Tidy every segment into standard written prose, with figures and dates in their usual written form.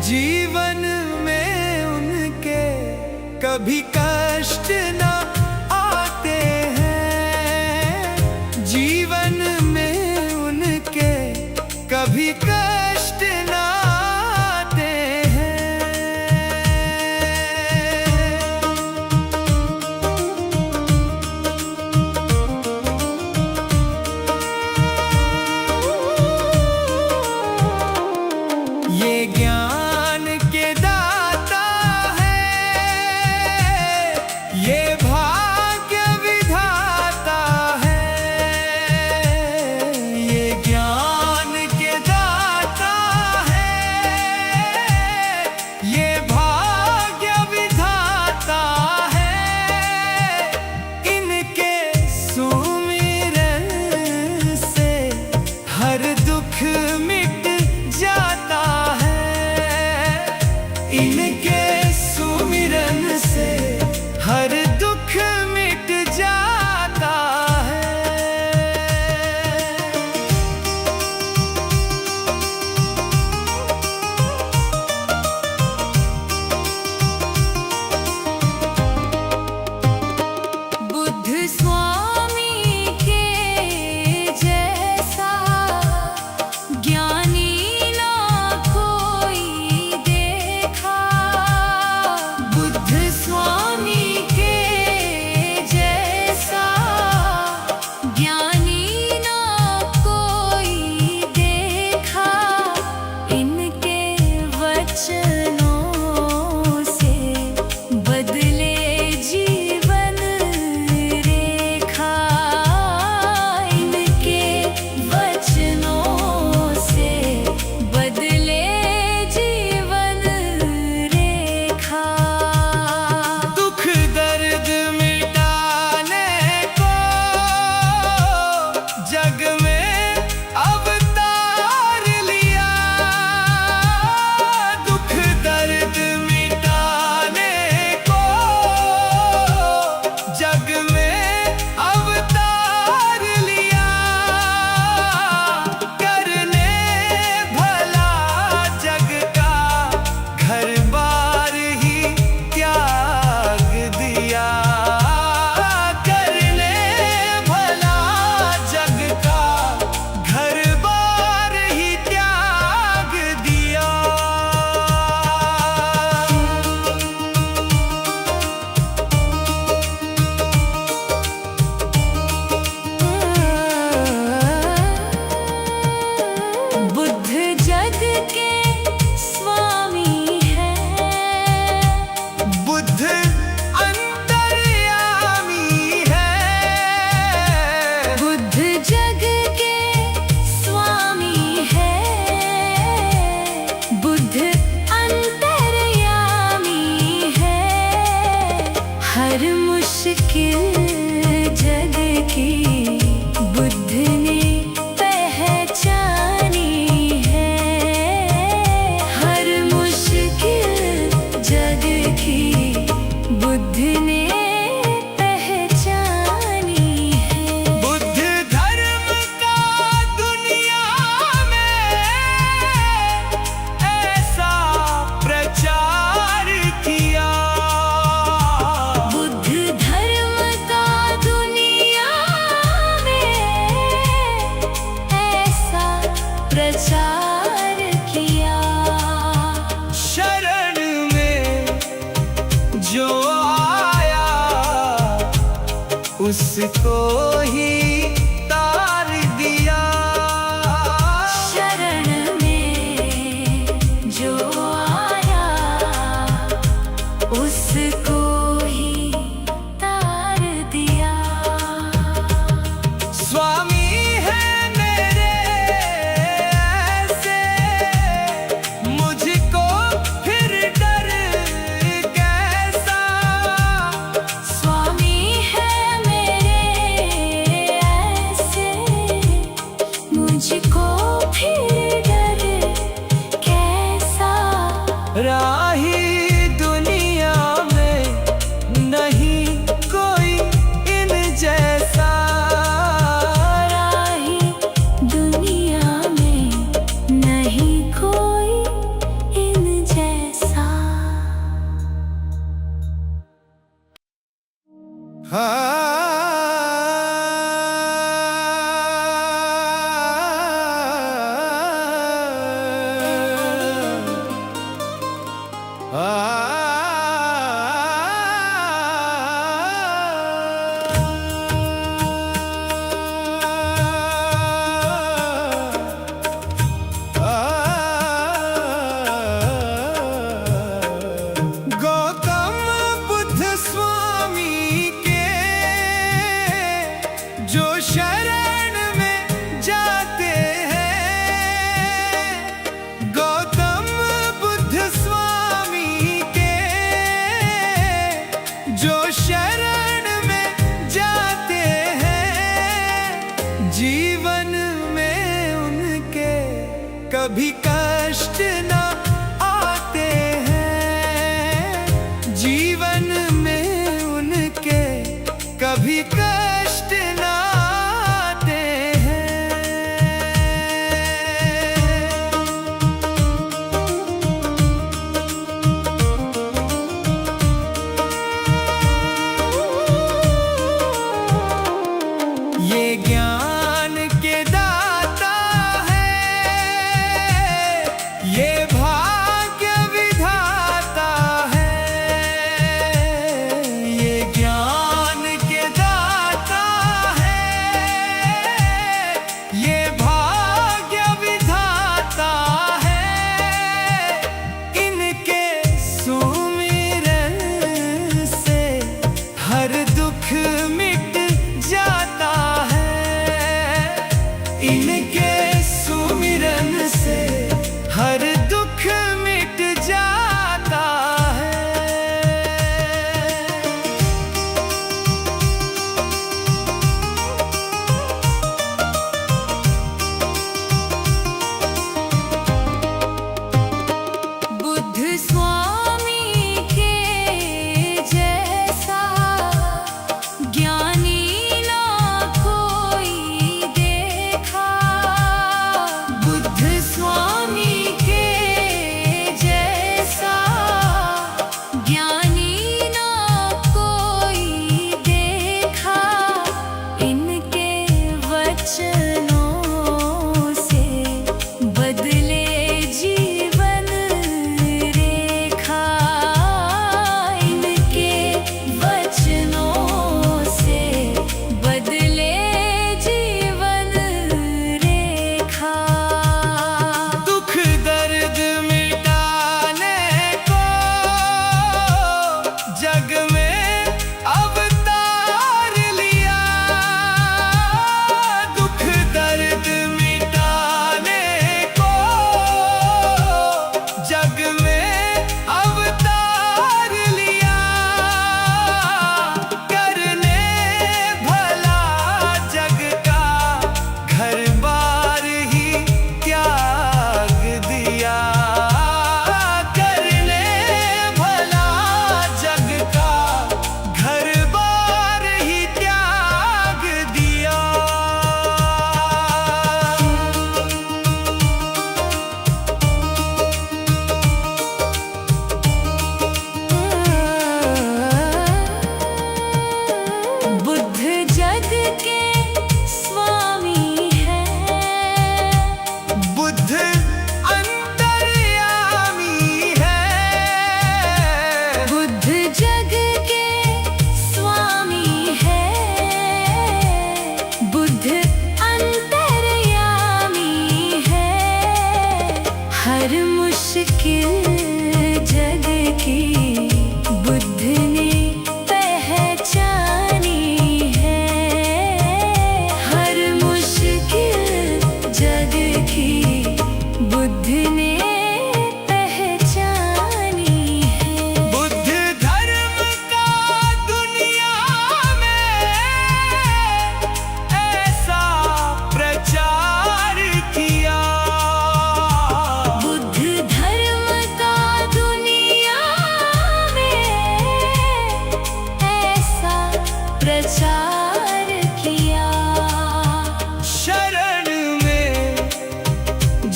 जीवन में उनके कभी कष्ट न आते हैं। जीवन में उनके कभी कष्ट न आते हैं। ये ज्ञान के दाता है, ये भाग्य विधाता है। ये ज्ञान के दाता है, ये भाग्य विधाता है। इनके सुमिरन से हर दुख मिट जाता है। इनके सुमिरन से हर दुख मिट जाता है। बुद्ध स्वामी के जैसा ज्ञानी ना कोई देखा। बुद्ध स्वामी के जैसा ज्ञानी ना कोई देखा। इनके वचनों से बदले जीवन रेखा। इनके वचनों से बदले जीवन रेखा। दुख दर्द मिटाने को जग में अवतार लिया। दुख दर्द मिटाने को जग में अवतार लिया। करने भला जग का घर बार ही त्याग दिया। करने भला जग का घर बार ही त्याग दिया। बुद्ध जग के स्वामी हैं। बुद्ध अंतर्यामी है। बुद्ध जग के स्वामी हैं। बुद्ध अंतर्यामी है। हर मुश्किल जग की बुद्ध ने पहचानी है। हर मुश्किल जग की बुद्ध ने पहचानी है। बुद्ध धर्म का दुनिया में ऐसा प्रचार किया। बुद्ध धर्म का दुनिया में ऐसा प्रचार किया। शरण में जो आया उसको ही तार दिया। मुझको फिर डर कैसा। राही दुनिया में नहीं कोई इन जैसा। राही दुनिया में नहीं कोई इन जैसा। गौतम बुद्ध स्वामी के जो शरण में जाते हैं। गौतम बुद्ध स्वामी के जो शरण में जाते हैं। जीवन में उनके कभी कष्ट न आते हैं। जीवन में उनके कभी कष्ट न आते हैं। ये ज्ञान के दाता है, ये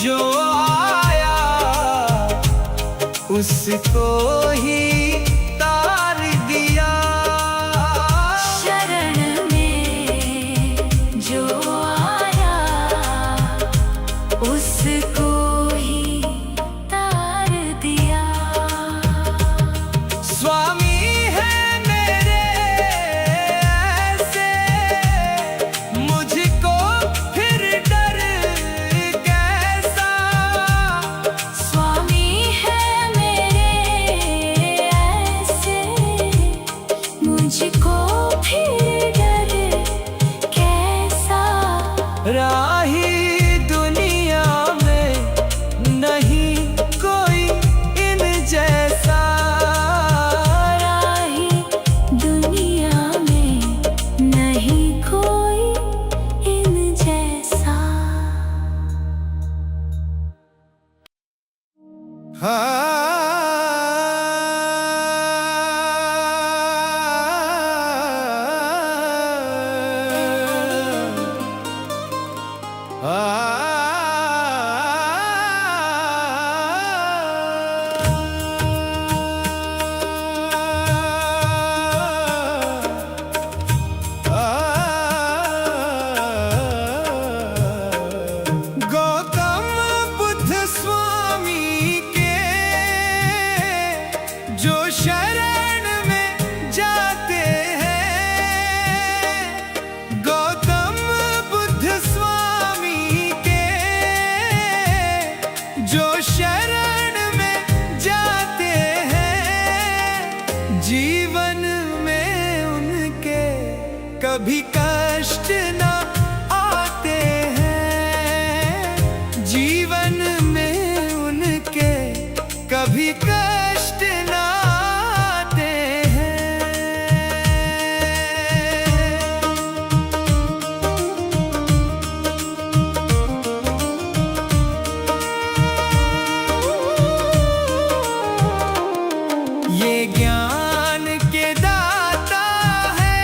जो आया उसको ही तार दिया। शरण में जो आया उसको ही तार दिया। स्वामी है मेरे ऐसे, मुझको फिर डर कैसा। स्वामी है मेरे ऐसे, मुझको फिर डर कैसा। राही दुनिया में नहीं कोई इन जैसा। राही दुनिया में नहीं कोई इन जैसा। गौतम बुद्ध स्वामी के जो शरण में जाते हैं। गौतम बुद्ध स्वामी के जो शरण में जाते हैं। जीवन में उनके कभी कष्ट न आते हैं। जीवन में उनके कभी कष्ट न आते हैं। ये ज्ञान के दाता है,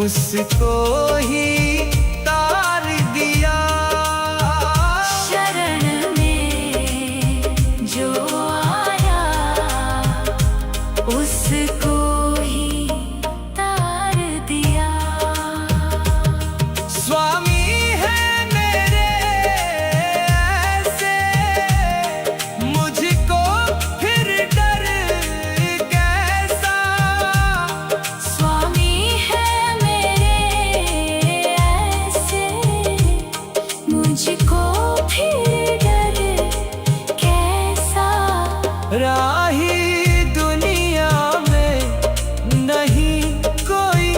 उसको ही तार दिया। शरण में जो आया उसको ही तार दिया। स्वामी है मेरे ऐसे, मुझको फिर डर कैसा। स्वामी है मेरे ऐसे, मुझको फिर डर कैसा। राही दुनिया में नहीं कोई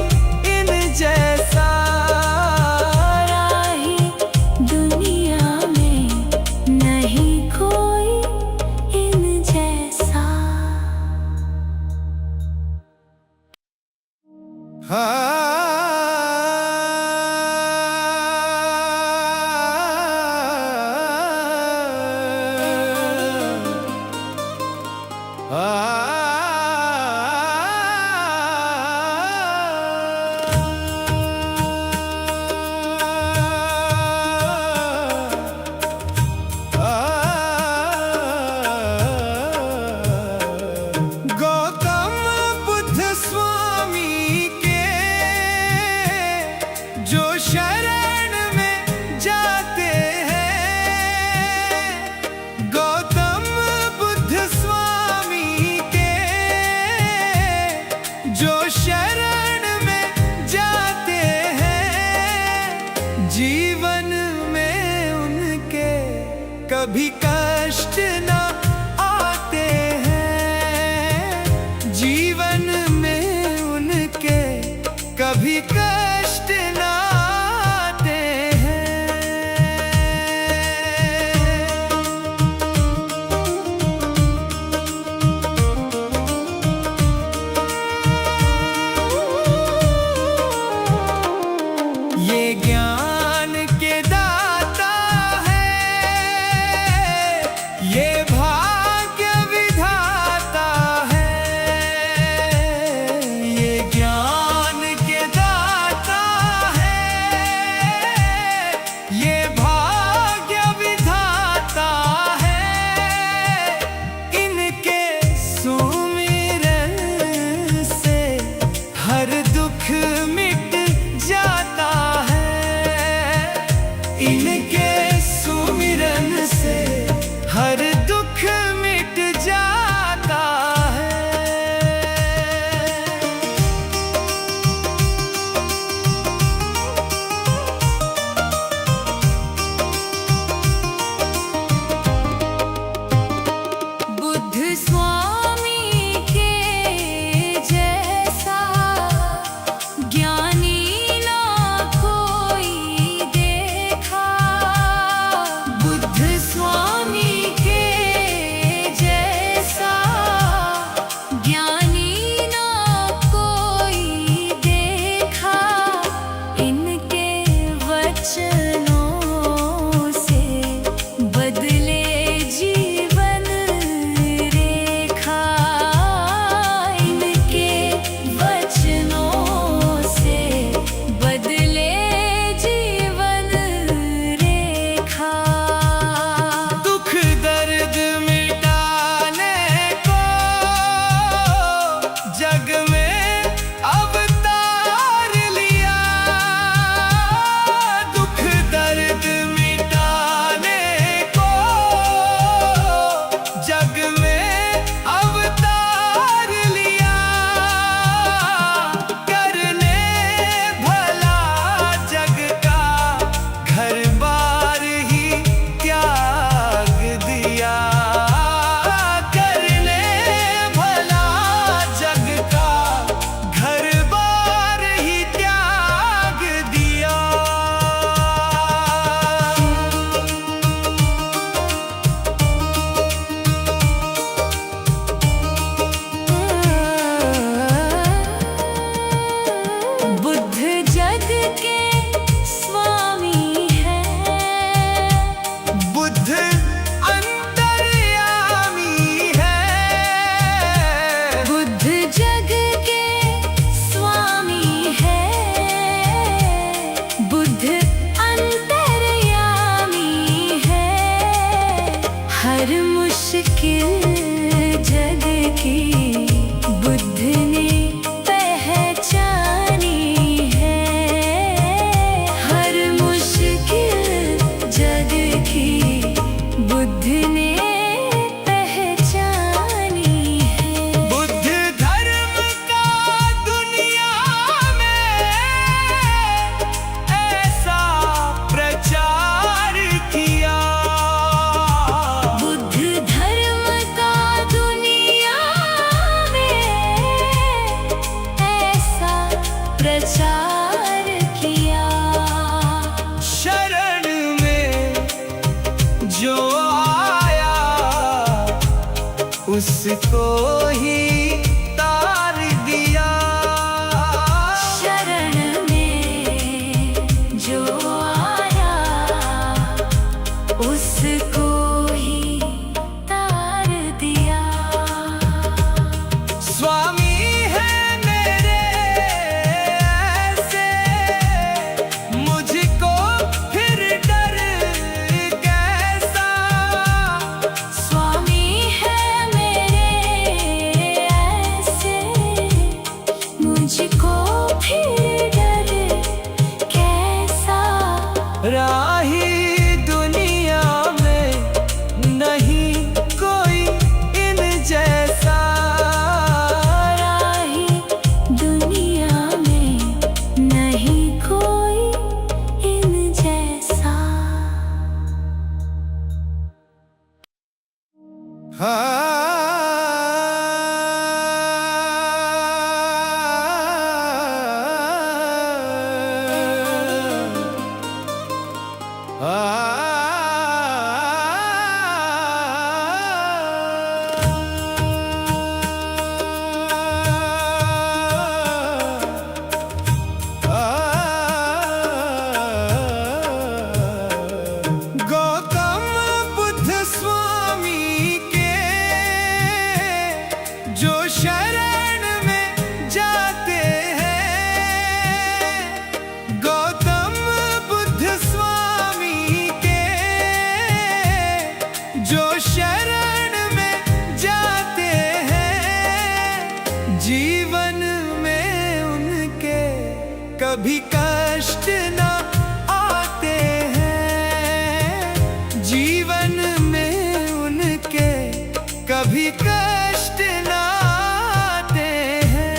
इन जैसा। राही दुनिया में नहीं कोई इन जैसा। गौतम बुद्ध स्वामी के जो शरण में जाते हैं। गौतम बुद्ध स्वामी के जो शरण में जाते हैं। जीवन में उनके कभी कष्ट न आते हैं। जीवन में उनके कभी कष्ट न आते हैं। ये ज्ञान के दाता है, ये भाग्य विधाता है। ये ज्ञान के दाता है, ये भाग्य विधाता है। इनके सुमिरन से हर दुख मिट जाता है। उसको ही तार दिया। शरण में जो आया उसको ही तार दिया। स्वामी है मेरे ऐसे, मुझको फिर डर कैसा। स्वामी है मेरे ऐसे, मुझको फिर डर कैसा। राही दुनिया में नहीं कोई इन जैसा। राही दुनिया में नहीं कोई इन जैसा। गौतम बुद्ध स्वामी के जो शरण में जाते हैं। गौतम बुद्ध स्वामी के जो शरण में जाते हैं। जीवन में उनके कभी कष्ट न आते हैं। जीवन में उनके कभी कष्ट न आते हैं।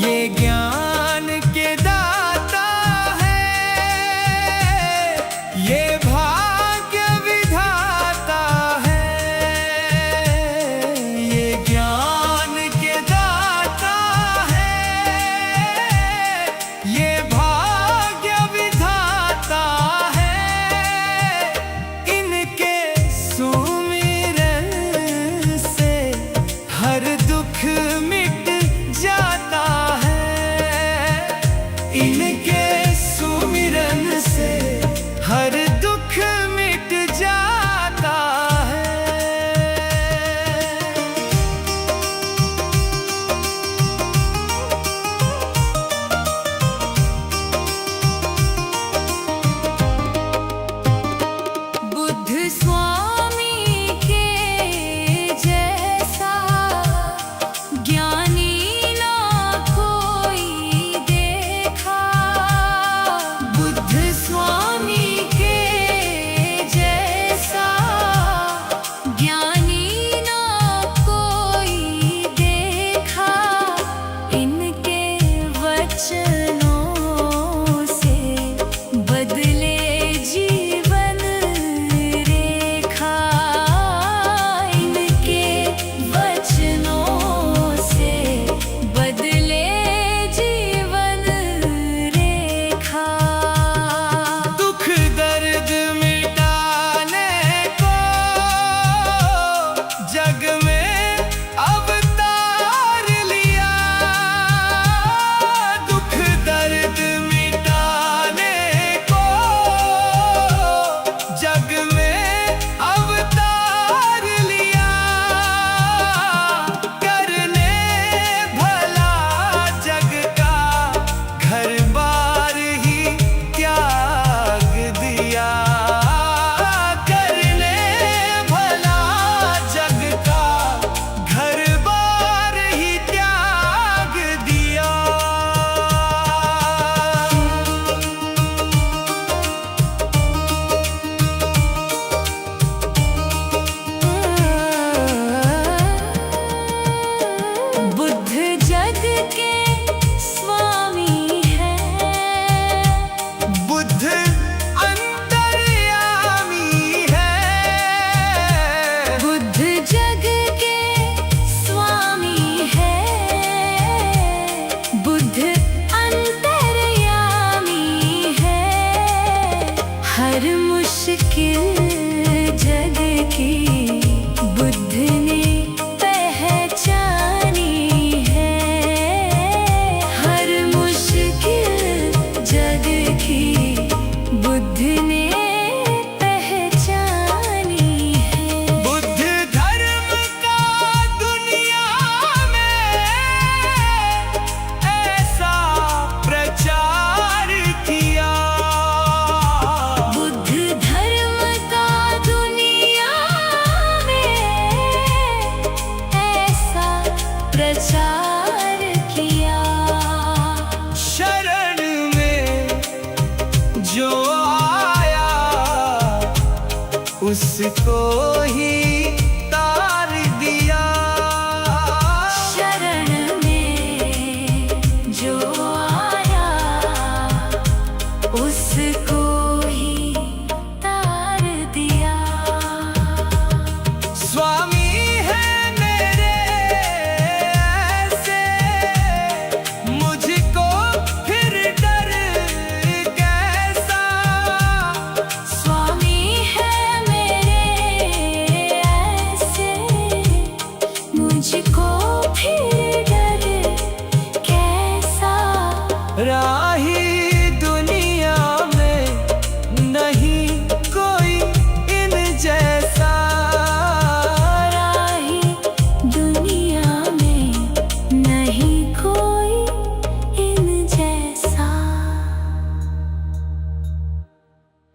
ये ज्ञान के दाता है, ये भाग्य विधाता है। ये ज्ञान के दाता है, ये भाग्य विधाता है। इनके सुमिरन से हर दुख मिट जाता है। इनके सुमिरन से हर दुख मिट जाता है। बुद्ध स्वामी के जैसा ज्ञानी ना कोई देखा। बुद्ध स्वामी के जैसा ज्ञानी ना कोई देखा। इनके वचनों से बदले जीवन रेखा। मुश्किल जग की बुद्ध ने पहचानी है। हर मुश्किल जग की बुद्ध ने पहचानी है। बुद्ध धर्म का दुनिया में ऐसा प्रचार किया। बुद्ध धर्म का दुनिया में ऐसा प्रचार किया। शरण में जो आया उसको ही